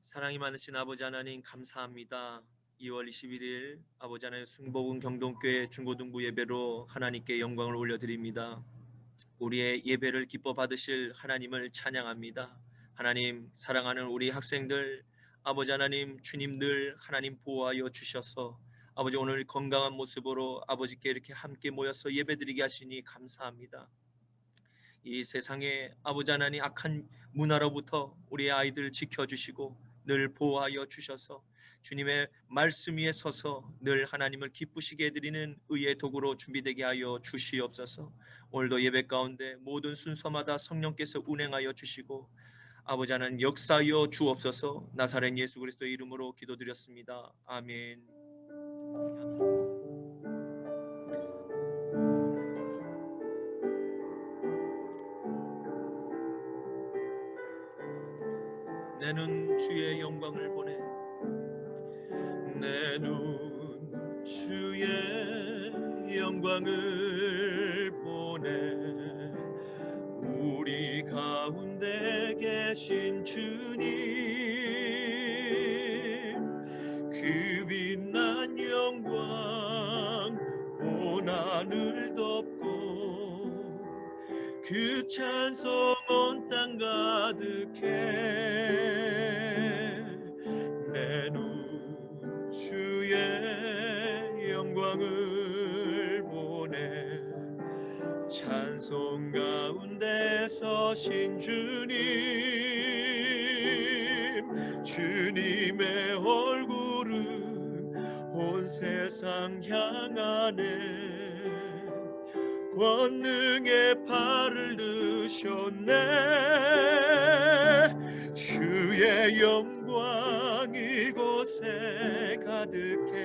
사랑이 많으신 아버지 하나님 감사합니다. 2월 21일 아버지 하나님 순복음 경동교회 중고등부 예배로 하나님께 영광을 올려드립니다. 우리의 예배를 기뻐 받으실 하나님을 찬양합니다. 하나님 사랑하는 우리 학생들 아버지 하나님 주님 늘 하나님 보호하여 주셔서 아버지 오늘 건강한 모습으로 아버지께 이렇게 함께 모여서 예배드리게 하시니 감사합니다. 이 세상에 아버지 하나님 악한 문화로부터 우리의 아이들을 지켜주시고 늘 보호하여 주셔서 주님의 말씀 위에 서서 늘 하나님을 기쁘시게 해드리는 의의 도구로 준비되게 하여 주시옵소서. 오늘도 예배 가운데 모든 순서마다 성령께서 운행하여 주시고 아버지 하나님 역사하여 주옵소서. 나사렛 예수 그리스도의 이름으로 기도드렸습니다. 아멘. 내 눈 주의 영광을 보내 내 눈 주의 영광을 보내 우리 가운데 계신 주님 그 빛난 영광 온 하늘 덮고 그 찬송 온 땅 가득해 내 눈 주의 영광을 보내 찬송 가운데 서신 주님 주님의 얼굴은 온 세상 향하네 권능의 팔을 드셨네 주의 영광 이곳에 가득해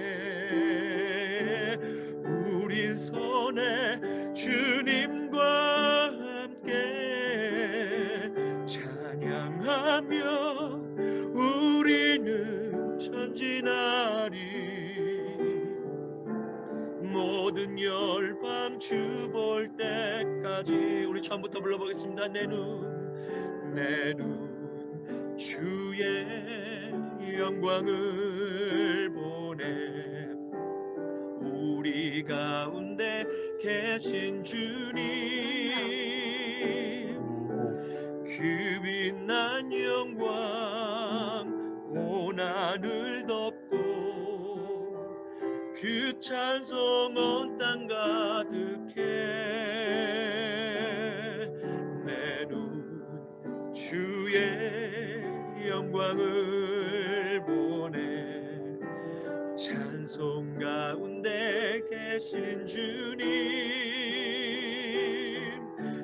우린 손에 주님과 함께 찬양하며 우리는 전진하리 모든 열방 주 볼 때까지 우리 처음부터 불러보겠습니다. 내 눈 주의 영광을 보내 우리 가운데 계신 주님 그 빛난 영광 온 하늘 덮고 그 찬송 온 땅 가득해 내 눈 주의 영광을 보내 찬송 가운데 계신 주님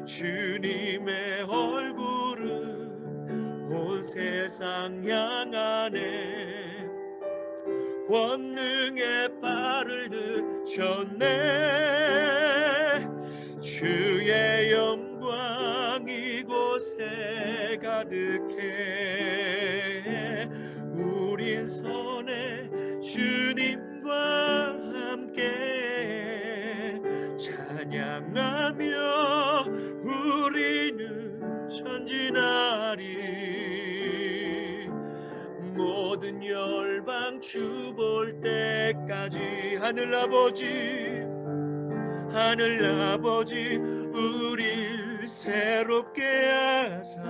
주님의 얼굴은 온 세상 향하네 권능의 팔을 드셨네 주의 영광 이곳에 가득해 우린 손에 주님과 함께 찬양하며 우리는 전진하리 모든 열방 주 볼 때까지 하늘아버지 우릴 새롭게 하사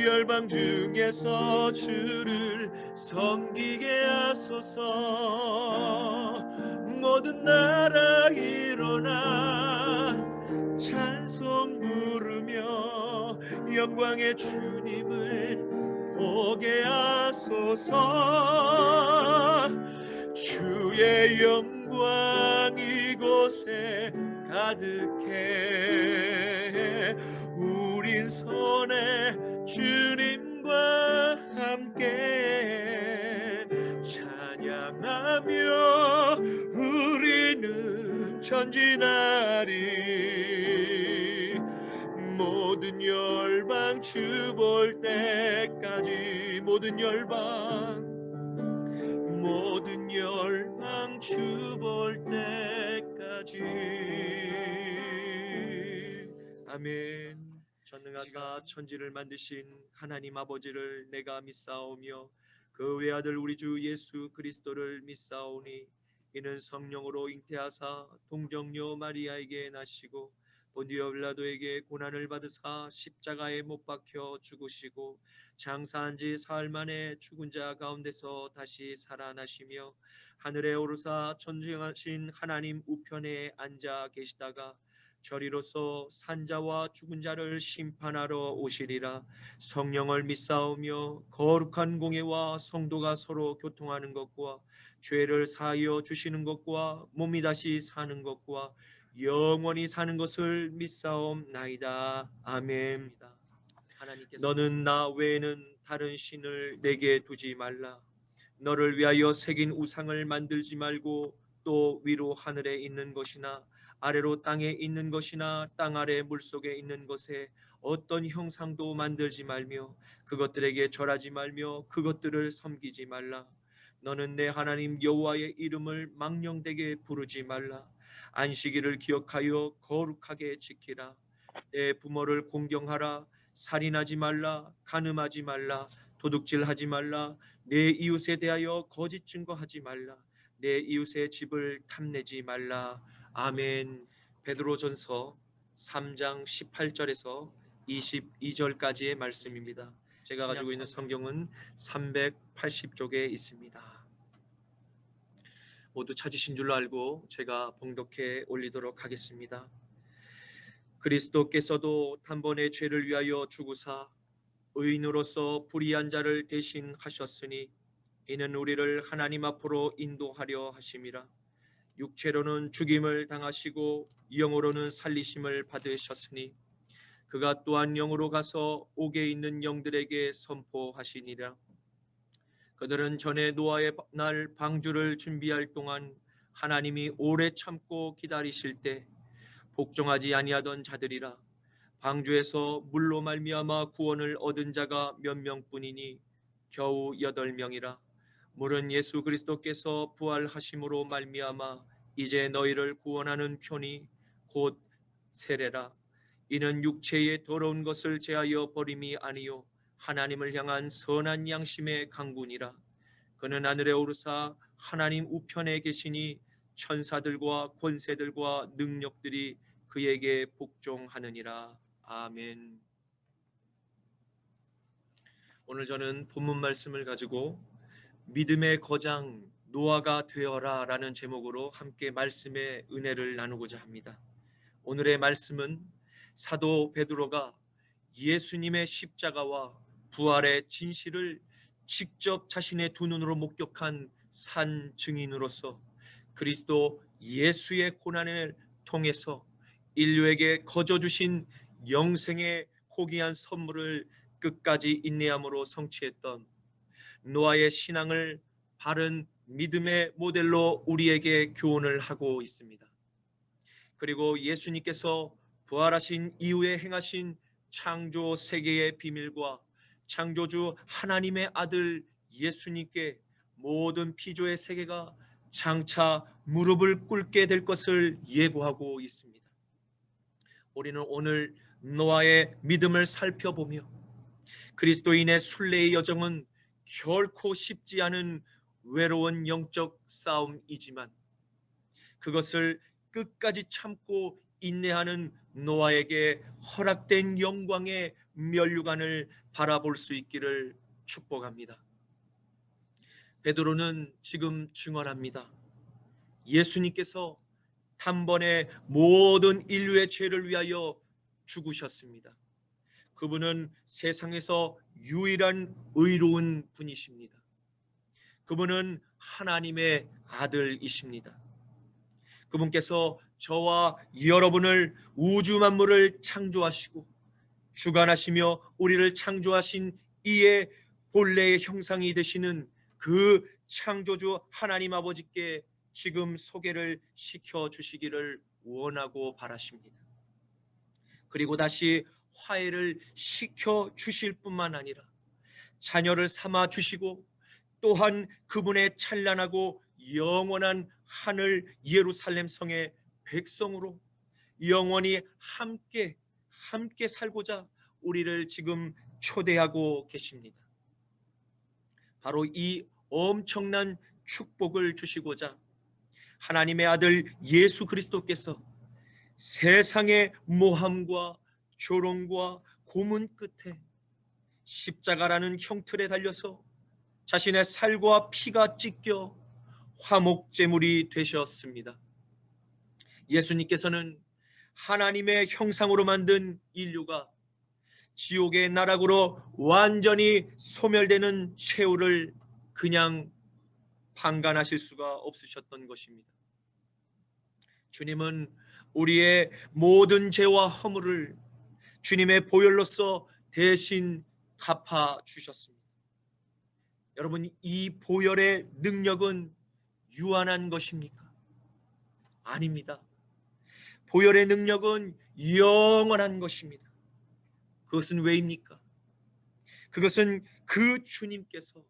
열방 중에서 주를 섬기게 하소서 모든 나라 일어나 찬송 부르며 영광의 주님을 보게 하소서 주의 영광 이곳에 가득해 우린 손에 주님과 함께 찬양하며 우리는 전진하리 모든 열방 주 볼 때까지 모든 열방 주 볼 때까지 아멘. 전능하사 천지를 만드신 하나님 아버지를 내가 믿사오며 그 외아들 우리 주 예수 그리스도를 믿사오니 이는 성령으로 잉태하사 동정녀 마리아에게 나시고 본디오 빌라도에게 고난을 받으사 십자가에 못 박혀 죽으시고 장사한 지 사흘 만에 죽은 자 가운데서 다시 살아나시며 하늘에 오르사 전능하신 하나님 우편에 앉아 계시다가 저리로서 산자와 죽은 자를 심판하러 오시리라. 성령을 믿사오며 거룩한 공예와 성도가 서로 교통하는 것과 죄를 사하여 주시는 것과 몸이 다시 사는 것과 영원히 사는 것을 믿사옵나이다. 아멘. 너는 나 외에는 다른 신을 내게 두지 말라. 너를 위하여 새긴 우상을 만들지 말고 또 위로 하늘에 있는 것이나 아래로 땅에 있는 것이나 땅 아래 물속에 있는 것에 어떤 형상도 만들지 말며 그것들에게 절하지 말며 그것들을 섬기지 말라. 너는 내 하나님 여호와의 이름을 망령되게 부르지 말라. 안식일을 기억하여 거룩하게 지키라. 내 부모를 공경하라. 살인하지 말라. 간음하지 말라. 도둑질하지 말라. 내 이웃에 대하여 거짓 증거하지 말라. 내 이웃의 집을 탐내지 말라. 아멘. 베드로전서 3장 18절에서 22절까지의 말씀입니다. 제가 가지고 있는 성경은 380쪽에 있습니다. 모두 찾으신 줄로 알고 제가 봉독해 올리도록 하겠습니다. 그리스도께서도 단번에 죄를 위하여 죽으사 의인으로서 불의한 자를 대신하셨으니 이는 우리를 하나님 앞으로 인도하려 하심이라. 육체로는 죽임을 당하시고 영으로는 살리심을 받으셨으니 그가 또한 영으로 가서 옥에 있는 영들에게 선포하시니라. 그들은 전에 노아의 날 방주를 준비할 동안 하나님이 오래 참고 기다리실 때 복종하지 아니하던 자들이라. 방주에서 물로 말미암아 구원을 얻은 자가 몇 명뿐이니 겨우 8명이라. 물은 예수 그리스도께서 부활하심으로 말미암아 이제 너희를 구원하는 편이 곧 세례라. 이는 육체의 더러운 것을 제하여 버림이 아니요 하나님을 향한 선한 양심의 강군이라. 그는 하늘에 오르사 하나님 우편에 계시니 천사들과 권세들과 능력들이 그에게 복종하느니라. 아멘. 오늘 저는 본문 말씀을 가지고 믿음의 거장 노아가 되어라 라는 제목으로 함께 말씀의 은혜를 나누고자 합니다. 오늘의 말씀은 사도 베드로가 예수님의 십자가와 부활의 진실을 직접 자신의 두 눈으로 목격한 산 증인으로서 그리스도 예수의 고난을 통해서 인류에게 거저 주신 영생의 고귀한 선물을 끝까지 인내함으로 성취했던 노아의 신앙을 바른 믿음의 모델로 우리에게 교훈을 하고 있습니다. 그리고 예수님께서 부활하신 이후에 행하신 창조 세계의 비밀과 창조주 하나님의 아들 예수님께 모든 피조의 세계가 장차 무릎을 꿇게 될 것을 예고하고 있습니다. 우리는 오늘 노아의 믿음을 살펴보며 그리스도인의 순례의 여정은 결코 쉽지 않은 외로운 영적 싸움이지만 그것을 끝까지 참고 인내하는 노아에게 허락된 영광의 면류관을 바라볼 수 있기를 축복합니다. 베드로는 지금 증언합니다. 예수님께서 단번에 모든 인류의 죄를 위하여 죽으셨습니다. 그분은 세상에서 유일한 의로운 분이십니다. 그분은 하나님의 아들이십니다. 그분께서 저와 여러분을 우주 만물을 창조하시고 주관하시며 우리를 창조하신 이의 본래의 형상이 되시는 그 창조주 하나님 아버지께 지금 소개를 시켜주시기를 원하고 바라십니다. 그리고 다시 화해를 시켜주실 뿐만 아니라 자녀를 삼아 주시고 또한 그분의 찬란하고 영원한 하늘 예루살렘 성의 백성으로 영원히 함께 살고자 우리를 지금 초대하고 계십니다. 바로 이 엄청난 축복을 주시고자 하나님의 아들 예수 그리스도께서 세상의 모함과 조롱과 고문 끝에 십자가라는 형틀에 달려서 자신의 살과 피가 찢겨 화목제물이 되셨습니다. 예수님께서는 하나님의 형상으로 만든 인류가 지옥의 나락으로 완전히 소멸되는 최후를 그냥 방관하실 수가 없으셨던 것입니다. 주님은 우리의 모든 죄와 허물을 주님의 보혈로서 대신 갚아 주셨습니다. 여러분, 이 보혈의 능력은 유한한 것입니까? 아닙니다. 보혈의 능력은 영원한 것입니다. 그것은 왜입니까? 그것은 그 주님께서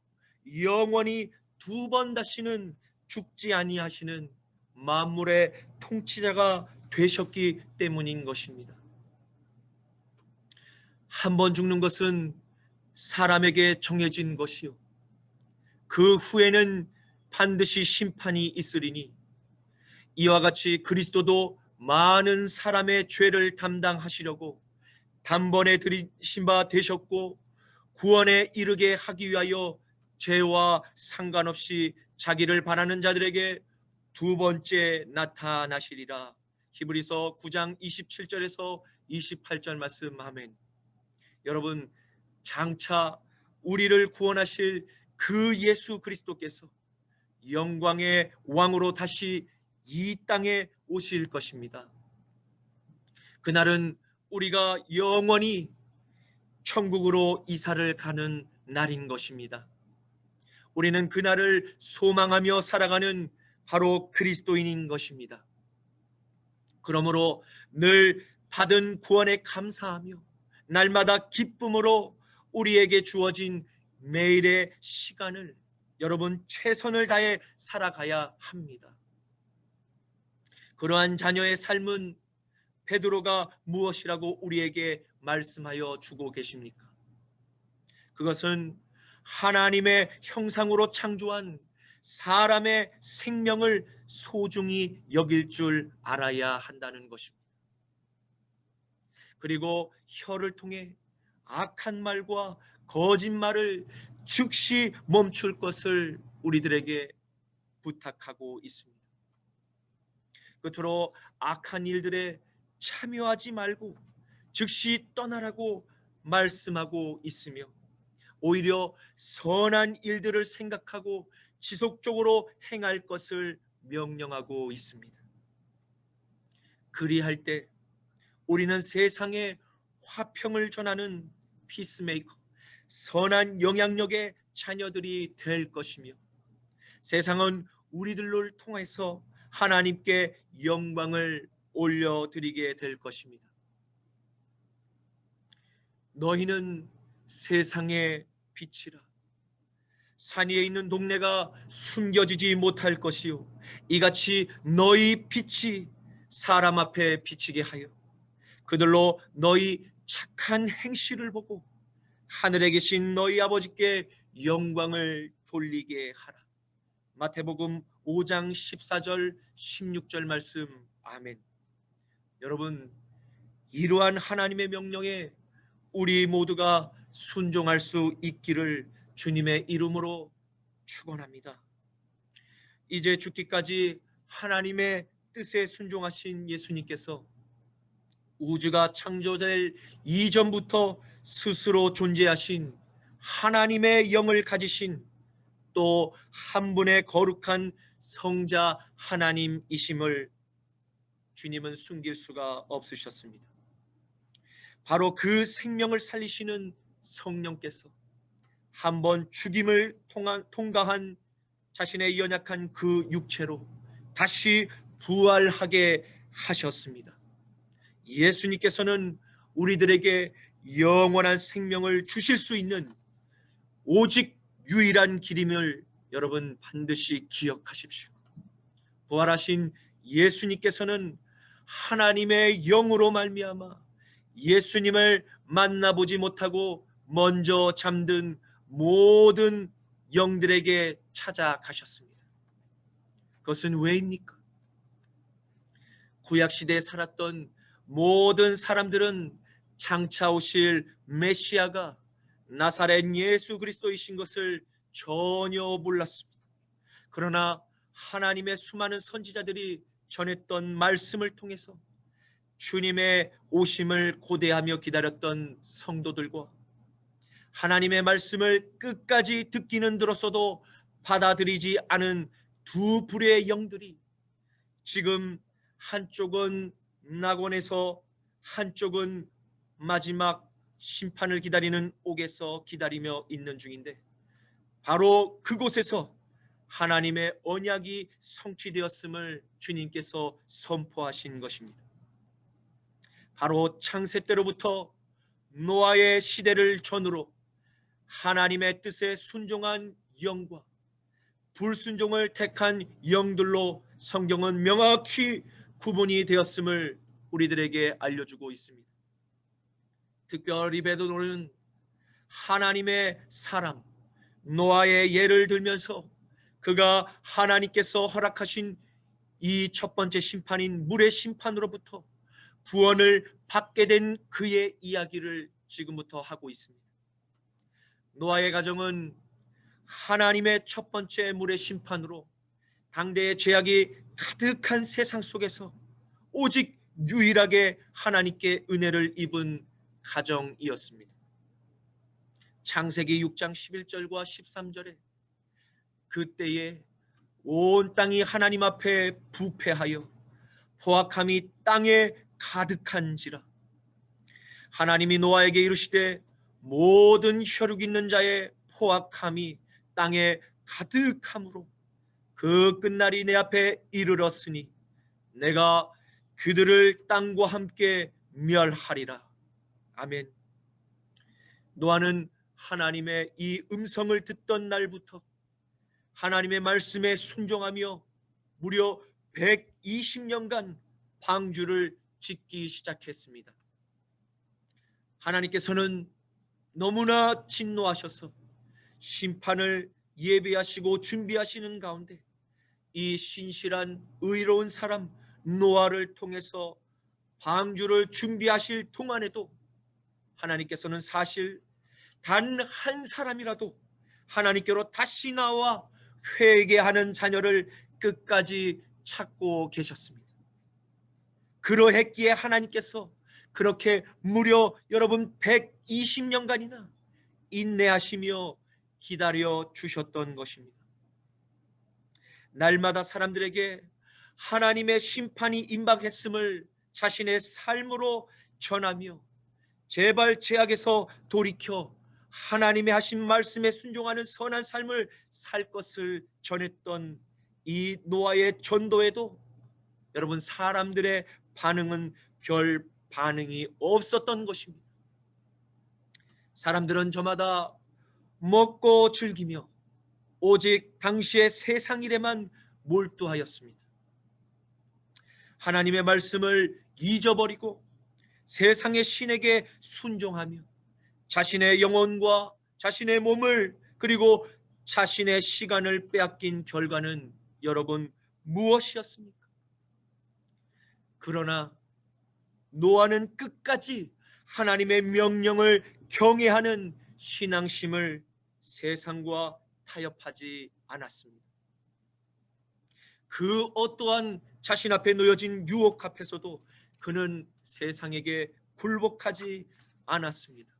영원히 두 번 다시는 죽지 아니하시는 만물의 통치자가 되셨기 때문인 것입니다. 한 번 죽는 것은 사람에게 정해진 것이요, 그 후에는 반드시 심판이 있으리니 이와 같이 그리스도도 많은 사람의 죄를 담당하시려고 단번에 들이신 바 되셨고 구원에 이르게 하기 위하여 죄와 상관없이 자기를 바라는 자들에게 두 번째 나타나시리라. 히브리서 9장 27절에서 28절 말씀. 아멘. 여러분, 장차 우리를 구원하실 그 예수 그리스도께서 영광의 왕으로 다시 이 땅에 오실 것입니다. 그날은 우리가 영원히 천국으로 이사를 가는 날인 것입니다. 우리는 그날을 소망하며 살아가는 바로 그리스도인인 것입니다. 그러므로 늘 받은 구원에 감사하며 날마다 기쁨으로 우리에게 주어진 매일의 시간을 여러분 최선을 다해 살아가야 합니다. 그러한 자녀의 삶은 베드로가 무엇이라고 우리에게 말씀하여 주고 계십니까? 그것은 하나님의 형상으로 창조한 사람의 생명을 소중히 여길 줄 알아야 한다는 것입니다. 그리고 혀를 통해 악한 말과 거짓말을 즉시 멈출 것을 우리들에게 부탁하고 있습니다. 끝으로 악한 일들에 참여하지 말고 즉시 떠나라고 말씀하고 있으며 오히려 선한 일들을 생각하고 지속적으로 행할 것을 명령하고 있습니다. 그리할 때 우리는 세상에 화평을 전하는 피스메이커, 선한 영향력의 자녀들이 될 것이며 세상은 우리들을 통해서 하나님께 영광을 올려드리게 될 것입니다. 너희는 세상의 빛이라. 산 위에 있는 동네가 숨겨지지 못할 것이요 이같이 너희 빛이 사람 앞에 비치게 하여 그들로 너희 착한 행실을 보고 하늘에 계신 너희 아버지께 영광을 돌리게 하라. 마태복음 5장 14절 16절 말씀. 아멘. 여러분, 이러한 하나님의 명령에 우리 모두가 순종할 수 있기를 주님의 이름으로 축원합니다. 이제 죽기까지 하나님의 뜻에 순종하신 예수님께서 우주가 창조될 이전부터 스스로 존재하신 하나님의 영을 가지신 또 한 분의 거룩한 성자 하나님이심을 주님은 숨길 수가 없으셨습니다. 바로 그 생명을 살리시는 성령께서 한번 죽임을 통과한 자신의 연약한 그 육체로 다시 부활하게 하셨습니다. 예수님께서는 우리들에게 영원한 생명을 주실 수 있는 오직 유일한 길임을 여러분 반드시 기억하십시오. 부활하신 예수님께서는 하나님의 영으로 말미암아 예수님을 만나보지 못하고 먼저 잠든 모든 영들에게 찾아가셨습니다. 그것은 왜입니까? 구약시대에 살았던 모든 사람들은 장차 오실 메시아가 나사렛 예수 그리스도이신 것을 전혀 몰랐습니다. 그러나 하나님의 수많은 선지자들이 전했던 말씀을 통해서 주님의 오심을 고대하며 기다렸던 성도들과 하나님의 말씀을 끝까지 듣기는 들었어도 받아들이지 않은 두 부류의 영들이 지금 한쪽은 낙원에서 한쪽은 마지막 심판을 기다리는 옥에서 기다리며 있는 중인데, 바로 그곳에서 하나님의 언약이 성취되었음을 주님께서 선포하신 것입니다. 바로 창세 때로부터 노아의 시대를 전후로 하나님의 뜻에 순종한 영과 불순종을 택한 영들로 성경은 명확히 구분이 되었음을 우리들에게 알려주고 있습니다. 특별히 베드로는 하나님의 사람 노아의 예를 들면서 그가 하나님께서 허락하신 이 첫 번째 심판인 물의 심판으로부터 구원을 받게 된 그의 이야기를 지금부터 하고 있습니다. 노아의 가정은 하나님의 첫 번째 물의 심판으로 당대의 죄악이 가득한 세상 속에서 오직 유일하게 하나님께 은혜를 입은 가정이었습니다. 창세기 6장 11절과 13절에 그때에 온 땅이 하나님 앞에 부패하여 포악함이 땅에 가득한지라. 하나님이 노아에게 이르시되 모든 혈육 있는 자의 포악함이 땅에 가득함으로 그 끝날이 내 앞에 이르렀으니 내가 그들을 땅과 함께 멸하리라. 아멘. 노아는 하나님의 이 음성을 듣던 날부터 하나님의 말씀에 순종하며 무려 120년간 방주를 짓기 시작했습니다. 하나님께서는 너무나 진노하셔서 심판을 예비하시고 준비하시는 가운데 이 신실한 의로운 사람 노아를 통해서 방주를 준비하실 동안에도 하나님께서는 사실 단 한 사람이라도 하나님께로 다시 나와 회개하는 자녀를 끝까지 찾고 계셨습니다. 그러했기에 하나님께서 그렇게 무려 여러분 120년간이나 인내하시며 기다려 주셨던 것입니다. 날마다 사람들에게 하나님의 심판이 임박했음을 자신의 삶으로 전하며 제발 죄악에서 돌이켜 하나님의 하신 말씀에 순종하는 선한 삶을 살 것을 전했던 이 노아의 전도에도 여러분 사람들의 반응은 별 반응이 없었던 것입니다. 사람들은 저마다 먹고 즐기며 오직 당시의 세상 일에만 몰두하였습니다. 하나님의 말씀을 잊어버리고 세상의 신에게 순종하며 자신의 영혼과 자신의 몸을 그리고 자신의 시간을 빼앗긴 결과는 여러분 무엇이었습니까? 그러나 노아는 끝까지 하나님의 명령을 경외하는 신앙심을 세상과 타협하지 않았습니다. 그 어떠한 자신 앞에 놓여진 유혹 앞에서도 그는 세상에게 굴복하지 않았습니다.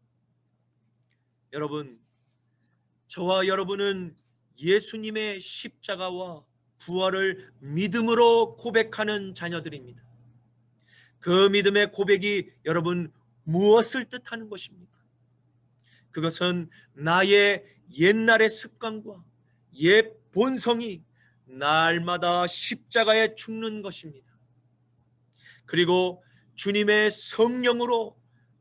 여러분, 저와 여러분은 예수님의 십자가와 부활을 믿음으로 고백하는 자녀들입니다. 그 믿음의 고백이 여러분 무엇을 뜻하는 것입니까? 그것은 나의 옛날의 습관과 옛 본성이 날마다 십자가에 죽는 것입니다. 그리고 주님의 성령으로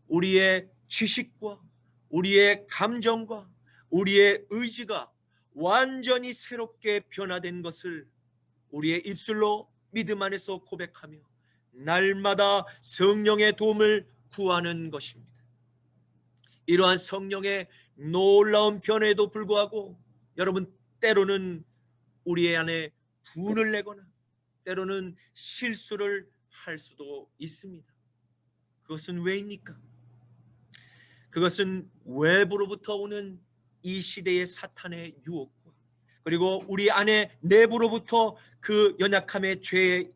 우리의 지식과 우리의 감정과 우리의 의지가 완전히 새롭게 변화된 것을 우리의 입술로 믿음 안에서 고백하며 날마다 성령의 도움을 구하는 것입니다. 이러한 성령의 놀라운 변화에도 불구하고 여러분, 때로는 우리의 안에 분을 내거나 때로는 실수를 할 수도 있습니다. 그것은 왜입니까? 그것은 외부로부터 오는 이 시대의 사탄의 유혹과 그리고 우리 안에 내부로부터 그 연약함의 죄의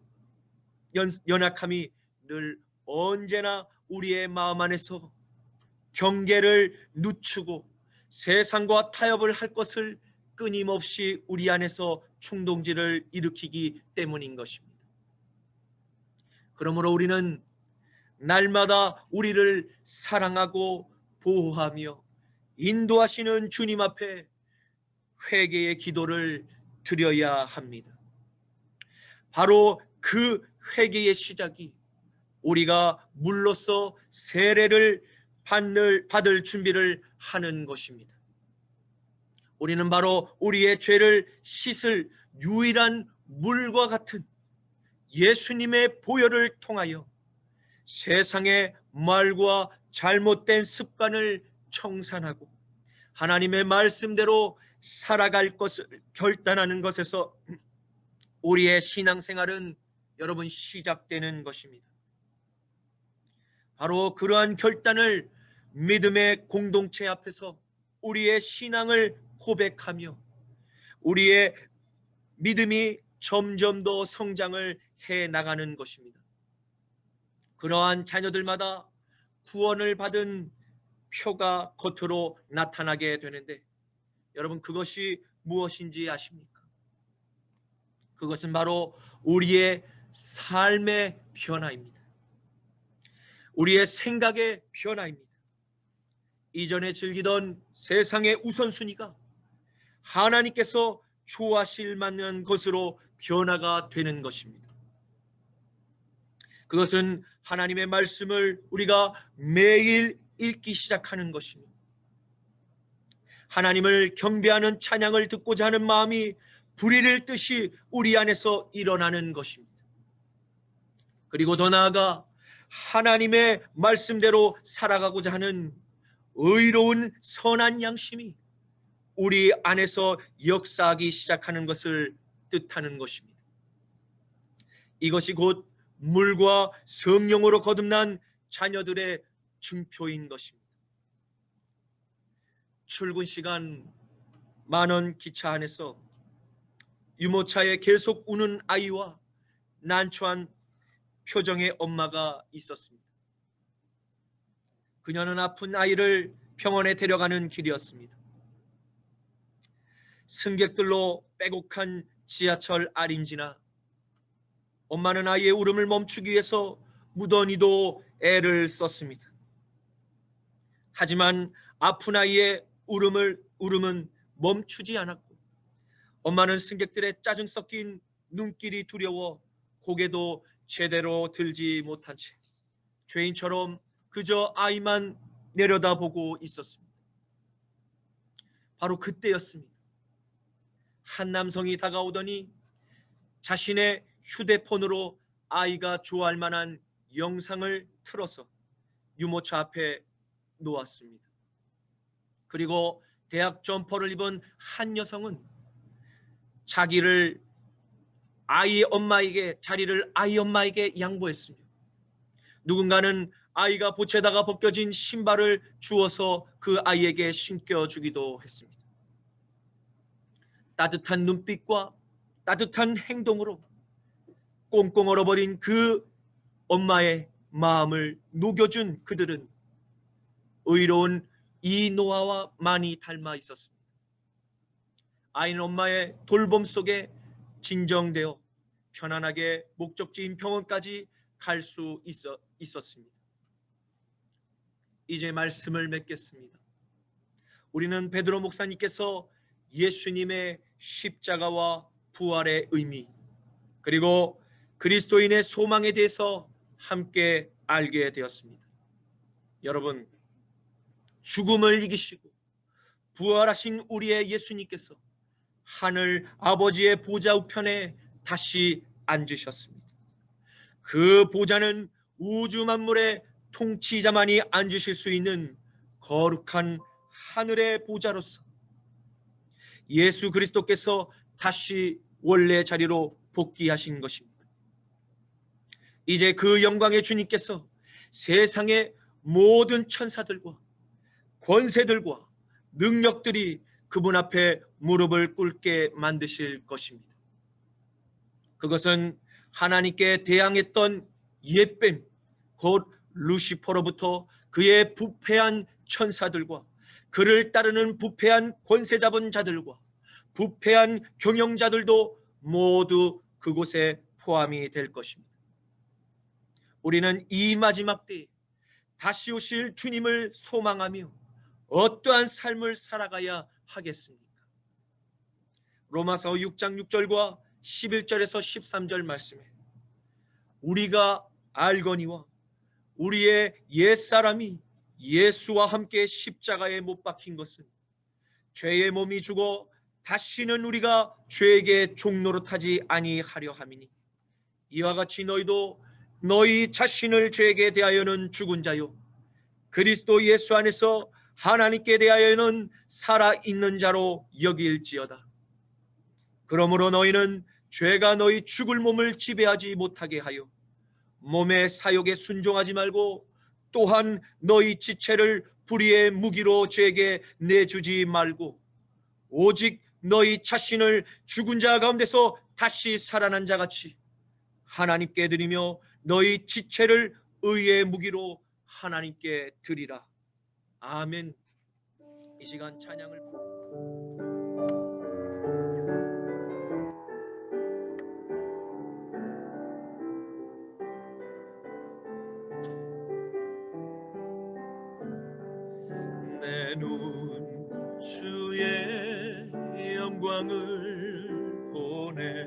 연약함이 늘 언제나 우리의 마음 안에서 경계를 늦추고 세상과 타협을 할 것을 끊임없이 우리 안에서 충동질을 일으키기 때문인 것입니다. 그러므로 우리는 날마다 우리를 사랑하고 보호하며 인도하시는 주님 앞에 회개의 기도를 드려야 합니다. 바로 그 회개의 시작이 우리가 물로써 세례를 받을 준비를 하는 것입니다. 우리는 바로 우리의 죄를 씻을 유일한 물과 같은 예수님의 보혈을 통하여 세상의 말과 잘못된 습관을 청산하고 하나님의 말씀대로 살아갈 것을 결단하는 것에서 우리의 신앙생활은 여러분 시작되는 것입니다. 바로 그러한 결단을 믿음의 공동체 앞에서 우리의 신앙을 고백하며 우리의 믿음이 점점 더 성장을 해 나가는 것입니다. 그러한 자녀들마다 구원을 받은 표가 겉으로 나타나게 되는데 여러분, 그것이 무엇인지 아십니까? 그것은 바로 우리의 삶의 변화입니다. 우리의 생각의 변화입니다. 이전에 즐기던 세상의 우선순위가 하나님께서 좋아하실 만한 것으로 변화가 되는 것입니다. 그것은 하나님의 말씀을 우리가 매일 읽기 시작하는 것입니다. 하나님을 경배하는 찬양을 듣고자 하는 마음이 불의를 뜻이 우리 안에서 일어나는 것입니다. 그리고 더 나아가 하나님의 말씀대로 살아가고자 하는 의로운 선한 양심이 우리 안에서 역사하기 시작하는 것을 뜻하는 것입니다. 이것이 곧 물과 성령으로 거듭난 자녀들의 증표인 것입니다. 출근 시간 만원 기차 안에서 유모차에 계속 우는 아이와 난처한 표정의 엄마가 있었습니다. 그녀는 아픈 아이를 병원에 데려가는 길이었습니다. 승객들로 빼곡한 지하철 아린지나 엄마는 아이의 울음을 멈추기 위해서 무던히도 애를 썼습니다. 하지만 아픈 아이의 울음은 멈추지 않았고 엄마는 승객들의 짜증 섞인 눈길이 두려워 고개도 제대로 들지 못한 채 죄인처럼 그저 아이만 내려다보고 있었습니다. 바로 그때였습니다. 한 남성이 다가오더니 자신의 휴대폰으로 아이가 좋아할 만한 영상을 틀어서 유모차 앞에 놓았습니다. 그리고 대학 점퍼를 입은 한 여성은 자리를 아이 엄마에게 양보했으며 누군가는 아이가 보채다가 벗겨진 신발을 주어서 그 아이에게 신겨주기도 했습니다. 따뜻한 눈빛과 따뜻한 행동으로 꽁꽁 얼어버린 그 엄마의 마음을 녹여준 그들은 의로운 이 노아와 많이 닮아 있었습니다. 아이는 엄마의 돌봄 속에 진정되어 편안하게 목적지인 병원까지 갈 수 있었습니다. 이제 말씀을 맺겠습니다. 우리는 베드로 목사님께서 예수님의 십자가와 부활의 의미 그리고 그리스도인의 소망에 대해서 함께 알게 되었습니다. 여러분, 죽음을 이기시고 부활하신 우리의 예수님께서 하늘 아버지의 보좌 우편에 다시 앉으셨습니다. 그 보좌는 우주 만물의 통치자만이 앉으실 수 있는 거룩한 하늘의 보좌로서 예수 그리스도께서 다시 원래 자리로 복귀하신 것입니다. 이제 그 영광의 주님께서 세상의 모든 천사들과 권세들과 능력들이 그분 앞에 무릎을 꿇게 만드실 것입니다. 그것은 하나님께 대항했던 옛뱀 곧 루시퍼로부터 그의 부패한 천사들과 그를 따르는 부패한 권세 잡은 자들과 부패한 경영자들도 모두 그곳에 포함이 될 것입니다. 우리는 이 마지막 때에 다시 오실 주님을 소망하며 어떠한 삶을 살아가야 하겠습니까? 로마서 6장 6절과 11절에서 13절 말씀에 우리가 알거니와 우리의 옛사람이 예수와 함께 십자가에 못 박힌 것은 죄의 몸이 죽어 다시는 우리가 죄에게 종노릇하지 아니하려 함이니 이와 같이 너희도 너희 자신을 죄에게 대하여는 죽은 자요 그리스도 예수 안에서 하나님께 대하여는 살아있는 자로 여길지어다. 그러므로 너희는 죄가 너희 죽을 몸을 지배하지 못하게 하여 몸의 사욕에 순종하지 말고 또한 너희 지체를 불의의 무기로 죄에게 내주지 말고 오직 너희 자신을 죽은 자 가운데서 다시 살아난 자같이 하나님께 드리며 너희 지체를 의의 무기로 하나님께 드리라. 아멘. 이 시간 찬양을 내 눈 주의 영광을 보내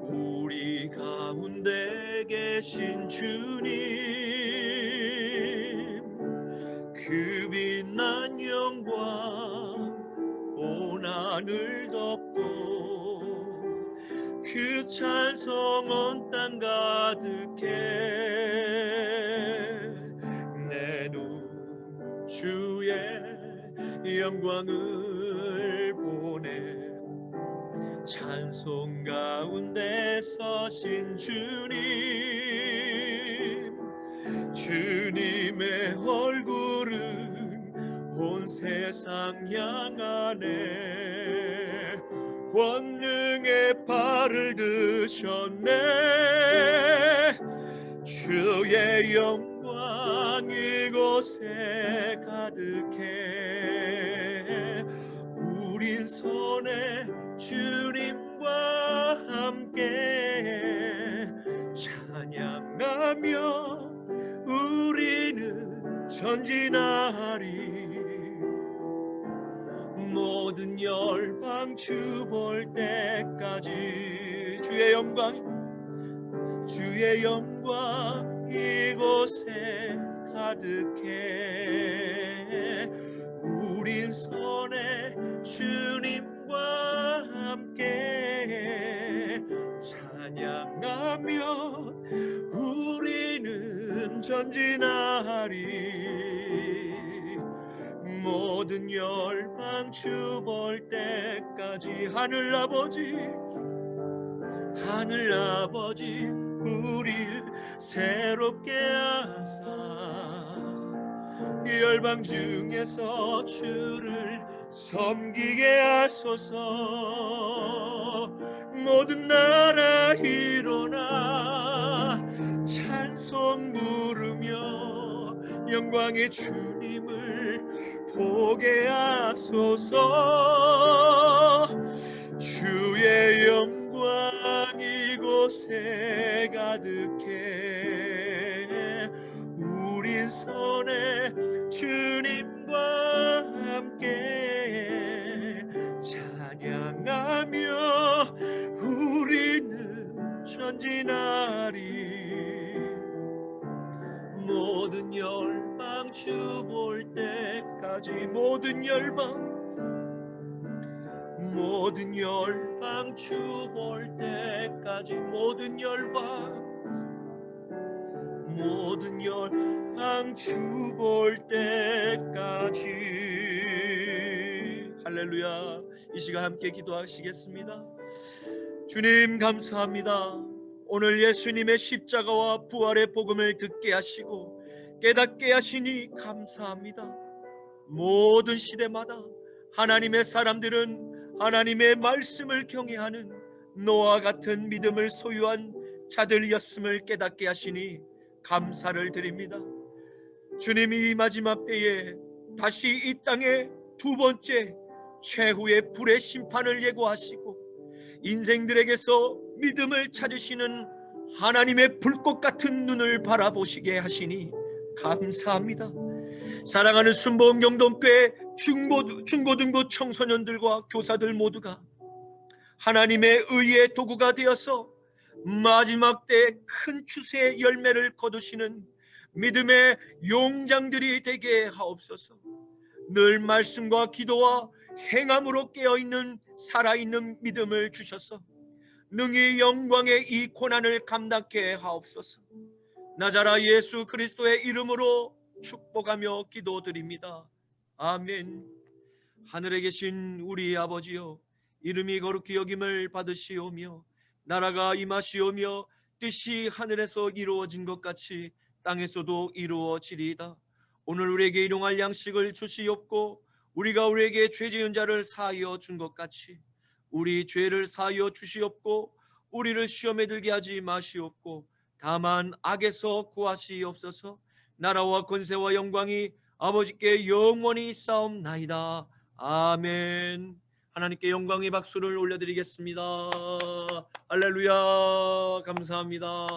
우리 가운데 계신 주님 그 빛난 영광 온 하늘 덮고 그 찬송 온 땅 가득해 내 눈 주의 영광을 보내 찬송 가운데 서신 주님 주님의 얼굴은 온 세상 향하네 권능의 발을 드셨네 주의 영광 이곳에 가득해 우린 손에 주님과 함께 찬양하며 우리는 전진하리 모든 열방 주 볼 때까지 주의 영광 이곳에 가득해 우린 손에 주님과 함께 찬양하며 우리는 전진하리 모든 열방 주 볼 때까지 하늘 아버지 우릴 새롭게 하사 열방 중에서 주를 섬기게 하소서 모든 나라 일어나 찬송 부르며 영광의 주님을 보게 하소서 주의 영광 이곳에 가득해 우린 손에 주님과 함께 찬양하며 우리는 전진하리 모든 열방 주 볼 때까지 모든 열방 주 볼 때까지 모든 열방 모든 열방 주 볼 때까지. 할렐루야. 이 시간 함께 기도하시겠습니다. 주님 감사합니다. 오늘 예수님의 십자가와 부활의 복음을 듣게 하시고 깨닫게 하시니 감사합니다. 모든 시대마다 하나님의 사람들은 하나님의 말씀을 경외하는 노아와 같은 믿음을 소유한 자들이었음을 깨닫게 하시니 감사를 드립니다. 주님이 이 마지막 때에 다시 이 땅에 두 번째 최후의 불의 심판을 예고하시고 인생들에게서 믿음을 찾으시는 하나님의 불꽃 같은 눈을 바라보시게 하시니 감사합니다. 사랑하는 순복음 경동교회 중고등부 청소년들과 교사들 모두가 하나님의 의의 도구가 되어서 마지막 때 큰 추수의 열매를 거두시는 믿음의 용장들이 되게 하옵소서. 늘 말씀과 기도와 행함으로 깨어있는 살아있는 믿음을 주셔서 능히 영광의 이 고난을 감당케 하옵소서. 나자라 예수 그리스도의 이름으로 축복하며 기도드립니다. 아멘. 하늘에 계신 우리 아버지여, 이름이 거룩히 여김을 받으시오며 나라가 임하시오며 뜻이 하늘에서 이루어진 것 같이 땅에서도 이루어지리이다. 오늘 우리에게 일용할 양식을 주시옵고 우리가 우리에게 죄 지은 자를 사하여 준 것 같이 우리 죄를 사하여 주시옵고 우리를 시험에 들게 하지 마시옵고 다만 악에서 구하시옵소서. 나라와 권세와 영광이 아버지께 영원히 있사옵나이다. 아멘. 하나님께 영광의 박수를 올려드리겠습니다. 할렐루야. 감사합니다.